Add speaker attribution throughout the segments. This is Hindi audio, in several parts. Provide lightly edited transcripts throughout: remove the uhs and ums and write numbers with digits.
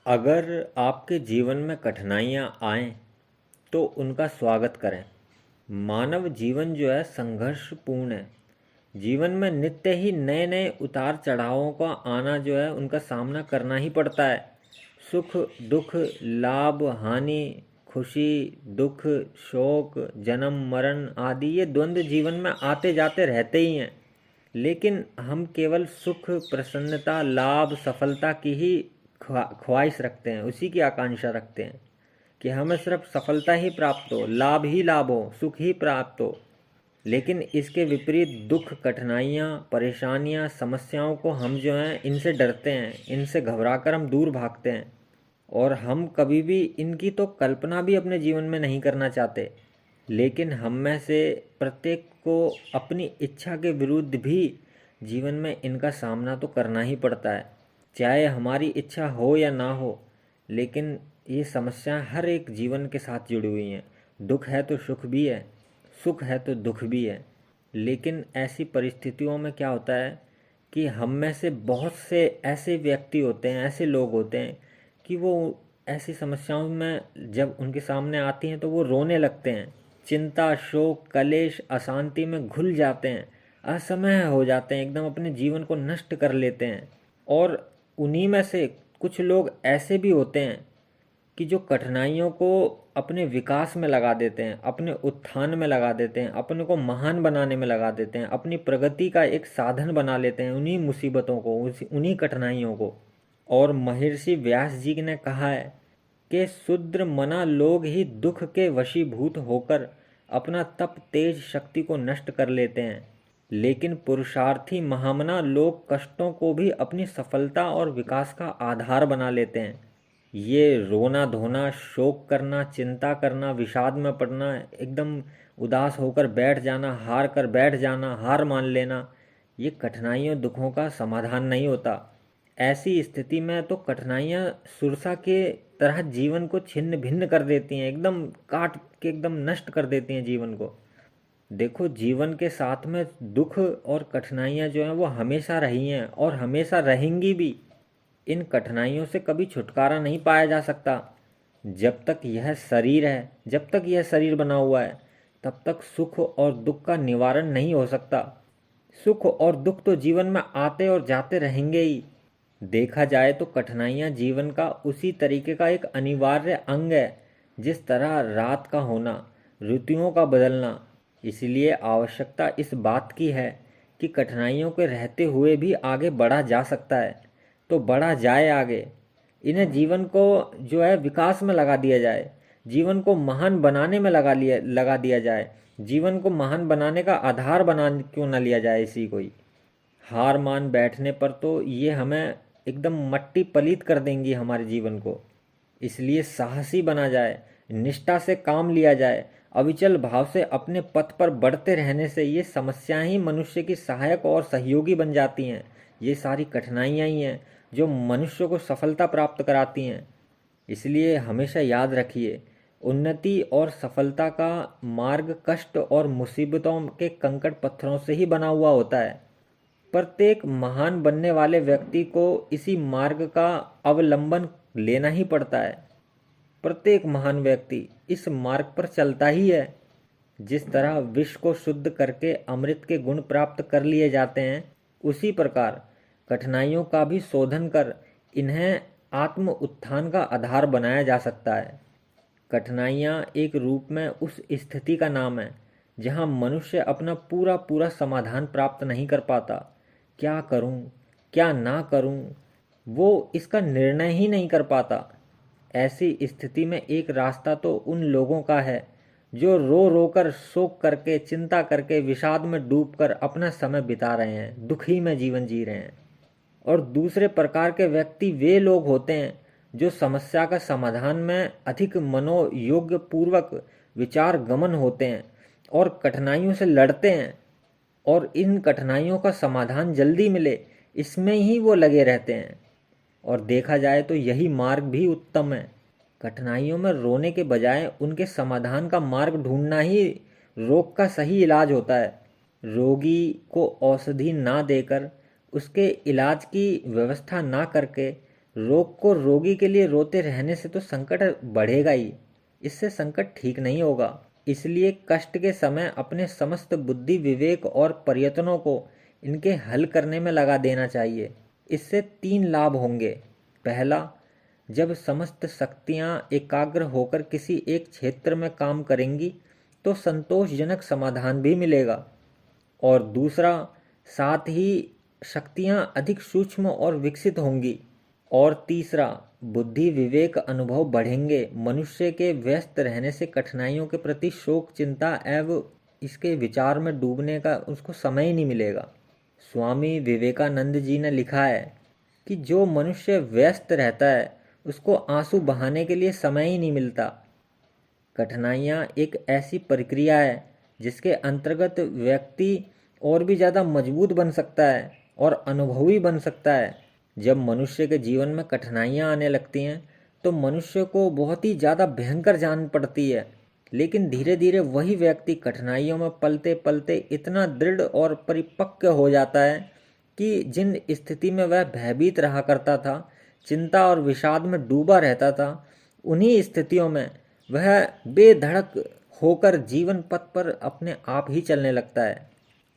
Speaker 1: अगर आपके जीवन में कठिनाइयाँ आएं तो उनका स्वागत करें। मानव जीवन जो है संघर्षपूर्ण है। जीवन में नित्य ही नए नए उतार चढ़ावों का आना जो है उनका सामना करना ही पड़ता है। सुख दुख, लाभ हानि, खुशी दुख, शोक, जन्म मरण आदि ये द्वंद्व जीवन में आते जाते रहते ही हैं। लेकिन हम केवल सुख, प्रसन्नता, लाभ, सफलता की ही ख्वाहिश रखते हैं, उसी की आकांक्षा रखते हैं कि हमें सिर्फ सफलता ही प्राप्त हो, लाभ ही लाभ हो, सुख ही प्राप्त हो। लेकिन इसके विपरीत दुख, कठिनाइयाँ, परेशानियाँ, समस्याओं को हम जो हैं इनसे डरते हैं, इनसे घबराकर हम दूर भागते हैं और हम कभी भी इनकी तो कल्पना भी अपने जीवन में नहीं करना चाहते। लेकिन हम में से प्रत्येक को अपनी इच्छा के विरुद्ध भी जीवन में इनका सामना तो करना ही पड़ता है, चाहे हमारी इच्छा हो या ना हो। लेकिन ये समस्याएं हर एक जीवन के साथ जुड़ी हुई हैं। दुख है तो सुख भी है, सुख है तो दुख भी है। लेकिन ऐसी परिस्थितियों में क्या होता है कि हम में से बहुत से ऐसे व्यक्ति होते हैं, ऐसे लोग होते हैं कि वो ऐसी समस्याओं में जब उनके सामने आती हैं तो वो रोने लगते हैं, चिंता, शोक, कलेश, अशांति में घुल जाते हैं, असमय हो जाते हैं, एकदम अपने जीवन को नष्ट कर लेते हैं। और उन्हीं में से कुछ लोग ऐसे भी होते हैं कि जो कठिनाइयों को अपने विकास में लगा देते हैं, अपने उत्थान में लगा देते हैं, अपने को महान बनाने में लगा देते हैं, अपनी प्रगति का एक साधन बना लेते हैं उन्हीं मुसीबतों को, उन्हीं कठिनाइयों को। और महर्षि व्यास जी ने कहा है कि शूद्र मना लोग ही दुख के वशीभूत होकर अपना तप तेज शक्ति को नष्ट कर लेते हैं, लेकिन पुरुषार्थी महामना लोग कष्टों को भी अपनी सफलता और विकास का आधार बना लेते हैं। ये रोना धोना, शोक करना, चिंता करना, विषाद में पड़ना, एकदम उदास होकर बैठ जाना, हार कर बैठ जाना, हार मान लेना, ये कठिनाइयों दुखों का समाधान नहीं होता। ऐसी स्थिति में तो कठिनाइयाँ सुरसा के तरह जीवन को छिन्न भिन्न कर देती हैं, एकदम काट के एकदम नष्ट कर देती हैं जीवन को। देखो, जीवन के साथ में दुख और कठिनाइयाँ जो हैं वो हमेशा रही हैं और हमेशा रहेंगी भी। इन कठिनाइयों से कभी छुटकारा नहीं पाया जा सकता। जब तक यह शरीर है, जब तक यह शरीर बना हुआ है, तब तक सुख और दुख का निवारण नहीं हो सकता। सुख और दुख तो जीवन में आते और जाते रहेंगे ही। देखा जाए तो कठिनाइयाँ जीवन का उसी तरीके का एक अनिवार्य अंग है जिस तरह रात का होना, ऋतुओं का बदलना। इसलिए आवश्यकता इस बात की है कि कठिनाइयों के रहते हुए भी आगे बढ़ा जा सकता है तो बढ़ा जाए आगे। इन्हें जीवन को जो है विकास में लगा दिया जाए, जीवन को महान बनाने में लगा दिया जाए। जीवन को महान बनाने का आधार बना क्यों ना लिया जाए इसी को ही। हार मान बैठने पर तो ये हमें एकदम मट्टी पलीत कर देंगी हमारे जीवन को। इसलिए साहसी बना जाए, निष्ठा से काम लिया जाए, अविचल भाव से अपने पथ पर बढ़ते रहने से ये समस्याएं ही मनुष्य की सहायक और सहयोगी बन जाती हैं। ये सारी कठिनाइयाँ ही हैं जो मनुष्य को सफलता प्राप्त कराती हैं। इसलिए हमेशा याद रखिए, उन्नति और सफलता का मार्ग कष्ट और मुसीबतों के कंकड़ पत्थरों से ही बना हुआ होता है। प्रत्येक महान बनने वाले व्यक्ति को इसी मार्ग का अवलंबन लेना ही पड़ता है। प्रत्येक महान व्यक्ति इस मार्ग पर चलता ही है। जिस तरह विष को शुद्ध करके अमृत के गुण प्राप्त कर लिए जाते हैं, उसी प्रकार कठिनाइयों का भी शोधन कर इन्हें आत्म उत्थान का आधार बनाया जा सकता है। कठिनाइयाँ एक रूप में उस स्थिति का नाम है जहाँ मनुष्य अपना पूरा पूरा समाधान प्राप्त नहीं कर पाता। क्या करूँ, क्या ना करूँ, वो इसका निर्णय ही नहीं कर पाता। ऐसी स्थिति में एक रास्ता तो उन लोगों का है जो रो रो कर, शोक करके, चिंता करके, विषाद में डूबकर अपना समय बिता रहे हैं, दुखी में जीवन जी रहे हैं। और दूसरे प्रकार के व्यक्ति वे लोग होते हैं जो समस्या का समाधान में अधिक मनोयोग्य पूर्वक विचार गमन होते हैं और कठिनाइयों से लड़ते हैं और इन कठिनाइयों का समाधान जल्दी मिले, इसमें ही वो लगे रहते हैं। और देखा जाए तो यही मार्ग भी उत्तम है। कठिनाइयों में रोने के बजाय उनके समाधान का मार्ग ढूंढना ही रोग का सही इलाज होता है। रोगी को औषधि ना देकर, उसके इलाज की व्यवस्था ना करके रोग को रोगी के लिए रोते रहने से तो संकट बढ़ेगा ही, इससे संकट ठीक नहीं होगा। इसलिए कष्ट के समय अपने समस्त बुद्धि, विवेक और प्रयत्नों को इनके हल करने में लगा देना चाहिए। इससे 3 लाभ होंगे। पहला, जब समस्त शक्तियां एकाग्र होकर किसी एक क्षेत्र में काम करेंगी तो संतोषजनक समाधान भी मिलेगा। और दूसरा, साथ ही शक्तियां अधिक सूक्ष्म और विकसित होंगी। और तीसरा, बुद्धि, विवेक, अनुभव बढ़ेंगे। मनुष्य के व्यस्त रहने से कठिनाइयों के प्रति शोक, चिंता एवं इसके विचार में डूबने का उसको समय ही नहीं मिलेगा। स्वामी विवेकानंद जी ने लिखा है कि जो मनुष्य व्यस्त रहता है उसको आंसू बहाने के लिए समय ही नहीं मिलता। कठिनाइयाँ एक ऐसी प्रक्रिया है जिसके अंतर्गत व्यक्ति और भी ज़्यादा मजबूत बन सकता है और अनुभवी बन सकता है। जब मनुष्य के जीवन में कठिनाइयाँ आने लगती हैं तो मनुष्य को बहुत ही ज़्यादा भयंकर जान पड़ती है, लेकिन धीरे धीरे वही व्यक्ति कठिनाइयों में पलते पलते इतना दृढ़ और परिपक्व हो जाता है कि जिन स्थिति में वह भयभीत रहा करता था, चिंता और विषाद में डूबा रहता था, उन्हीं स्थितियों में वह बेधड़क होकर जीवन पथ पर अपने आप ही चलने लगता है।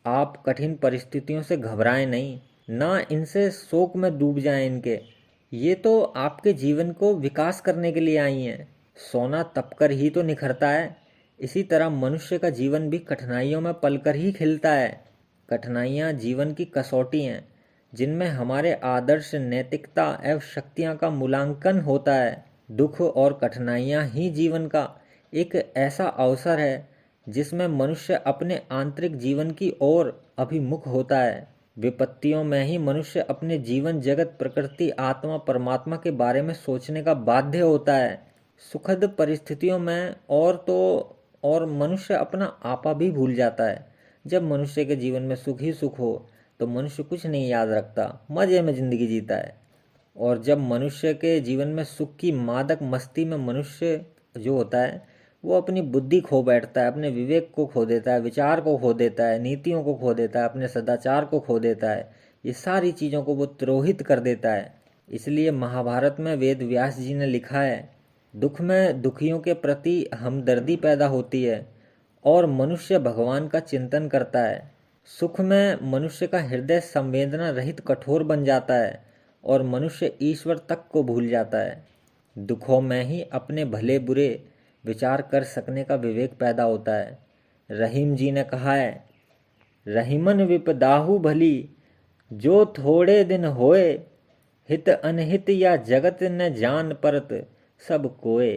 Speaker 1: आप कठिन परिस्थितियों से घबराएं नहीं, ना इनसे शोक में डूब जाएं इनके। ये तो आपके जीवन को विकास करने के लिए आई हैं। सोना तपकर ही तो निखरता है, इसी तरह मनुष्य का जीवन भी कठिनाइयों में पलकर ही खिलता है। कठिनाइयाँ जीवन की कसौटी हैं जिनमें हमारे आदर्श, नैतिकता एवं शक्तियाँ का मूल्यांकन होता है। दुख और कठिनाइयाँ ही जीवन का एक ऐसा अवसर है जिसमें मनुष्य अपने आंतरिक जीवन की ओर अभिमुख होता है। विपत्तियों में ही मनुष्य अपने जीवन, जगत, प्रकृति, आत्मा, परमात्मा के बारे में सोचने का बाध्य होता है। सुखद परिस्थितियों में और मनुष्य अपना आपा भी भूल जाता है। जब मनुष्य के जीवन में सुख ही सुख हो तो मनुष्य कुछ नहीं याद रखता, मजे में जिंदगी जीता है। और जब मनुष्य के जीवन में सुख की मादक मस्ती में मनुष्य जो होता है वो अपनी बुद्धि खो बैठता है, अपने विवेक को खो देता है, विचार को खो देता है, नीतियों को खो देता है, अपने सदाचार को खो देता है। ये सारी चीज़ों को वो तिरोहित कर देता है। इसलिए महाभारत में वेद व्यास जी ने लिखा है, दुख में दुखियों के प्रति हमदर्दी पैदा होती है और मनुष्य भगवान का चिंतन करता है। सुख में मनुष्य का हृदय संवेदना रहित कठोर बन जाता है और मनुष्य ईश्वर तक को भूल जाता है। दुखों में ही अपने भले बुरे विचार कर सकने का विवेक पैदा होता है। रहीम जी ने कहा है, रहीमन विपदाहु भली, जो थोड़े दिन होए, हित अनहित या जगत न जान परत सब कोए।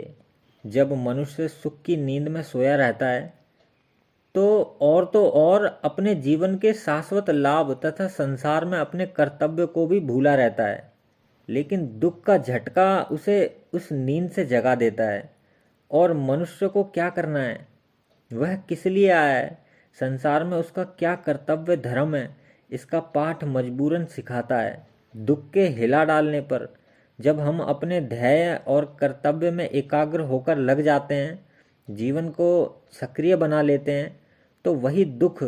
Speaker 1: जब मनुष्य सुख की नींद में सोया रहता है तो और अपने जीवन के शाश्वत लाभ तथा संसार में अपने कर्तव्य को भी भूला रहता है, लेकिन दुख का झटका उसे उस नींद से जगा देता है। और मनुष्य को क्या करना है, वह किस लिए आया है, संसार में उसका क्या कर्तव्य धर्म है, इसका पाठ मजबूरन सिखाता है। दुख के हिला डालने पर जब हम अपने ध्येय और कर्तव्य में एकाग्र होकर लग जाते हैं, जीवन को सक्रिय बना लेते हैं, तो वही दुख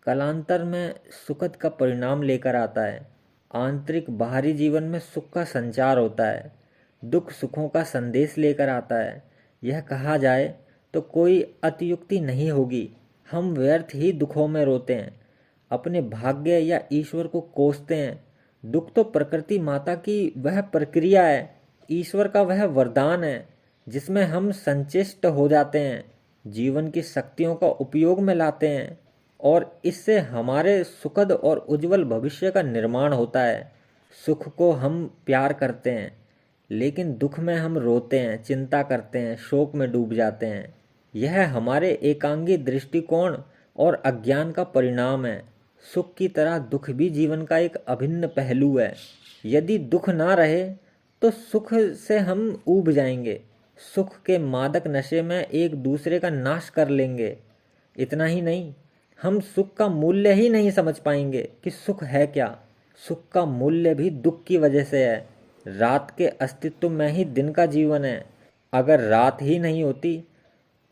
Speaker 1: कालांतर में सुखद का परिणाम लेकर आता है। आंतरिक बाहरी जीवन में सुख का संचार होता है, दुख सुखों का संदेश लेकर आता है। यह कहा जाए तो कोई अतियुक्ति नहीं होगी, हम व्यर्थ ही दुखों में रोते हैं, अपने भाग्य या ईश्वर को कोसते हैं। दुख तो प्रकृति माता की वह प्रक्रिया है, ईश्वर का वह वरदान है जिसमें हम संचिष्ट हो जाते हैं, जीवन की शक्तियों का उपयोग में लाते हैं और इससे हमारे सुखद और उज्जवल भविष्य का निर्माण होता है। सुख को हम प्यार करते हैं, लेकिन दुख में हम रोते हैं, चिंता करते हैं, शोक में डूब जाते हैं। यह हमारे एकांगी दृष्टिकोण और अज्ञान का परिणाम है। सुख की तरह दुख भी जीवन का एक अभिन्न पहलू है। यदि दुख ना रहे तो सुख से हम ऊब जाएंगे, सुख के मादक नशे में एक दूसरे का नाश कर लेंगे। इतना ही नहीं, हम सुख का मूल्य ही नहीं समझ पाएंगे कि सुख है क्या। सुख का मूल्य भी दुख की वजह से है। रात के अस्तित्व में ही दिन का जीवन है। अगर रात ही नहीं होती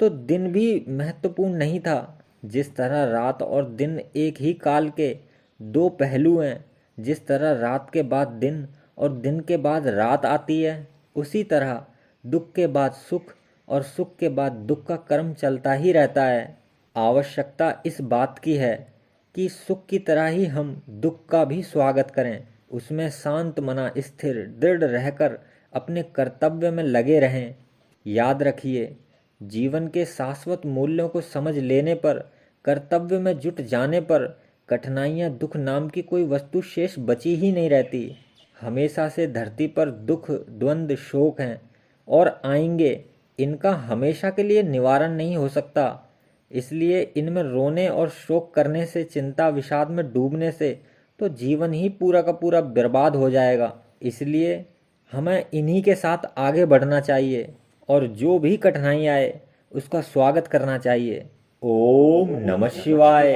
Speaker 1: तो दिन भी महत्वपूर्ण नहीं था। जिस तरह रात और दिन एक ही काल के दो पहलू हैं, जिस तरह रात के बाद दिन और दिन के बाद रात आती है, उसी तरह दुख के बाद सुख और सुख के बाद दुख का क्रम चलता ही रहता है। आवश्यकता इस बात की है कि सुख की तरह ही हम दुख का भी स्वागत करें, उसमें शांत मना स्थिर दृढ़ रहकर अपने कर्तव्य में लगे रहें। याद रखिए, जीवन के शाश्वत मूल्यों को समझ लेने पर, कर्तव्य में जुट जाने पर कठिनाइयाँ दुख नाम की कोई वस्तु शेष बची ही नहीं रहती। हमेशा से धरती पर दुख द्वंद्व शोक हैं और आएंगे, इनका हमेशा के लिए निवारण नहीं हो सकता। इसलिए इनमें रोने और शोक करने से, चिंता विषाद में डूबने से तो जीवन ही पूरा का पूरा बर्बाद हो जाएगा। इसलिए हमें इन्हीं के साथ आगे बढ़ना चाहिए और जो भी कठिनाई आए उसका स्वागत करना चाहिए। ओम नमः शिवाय।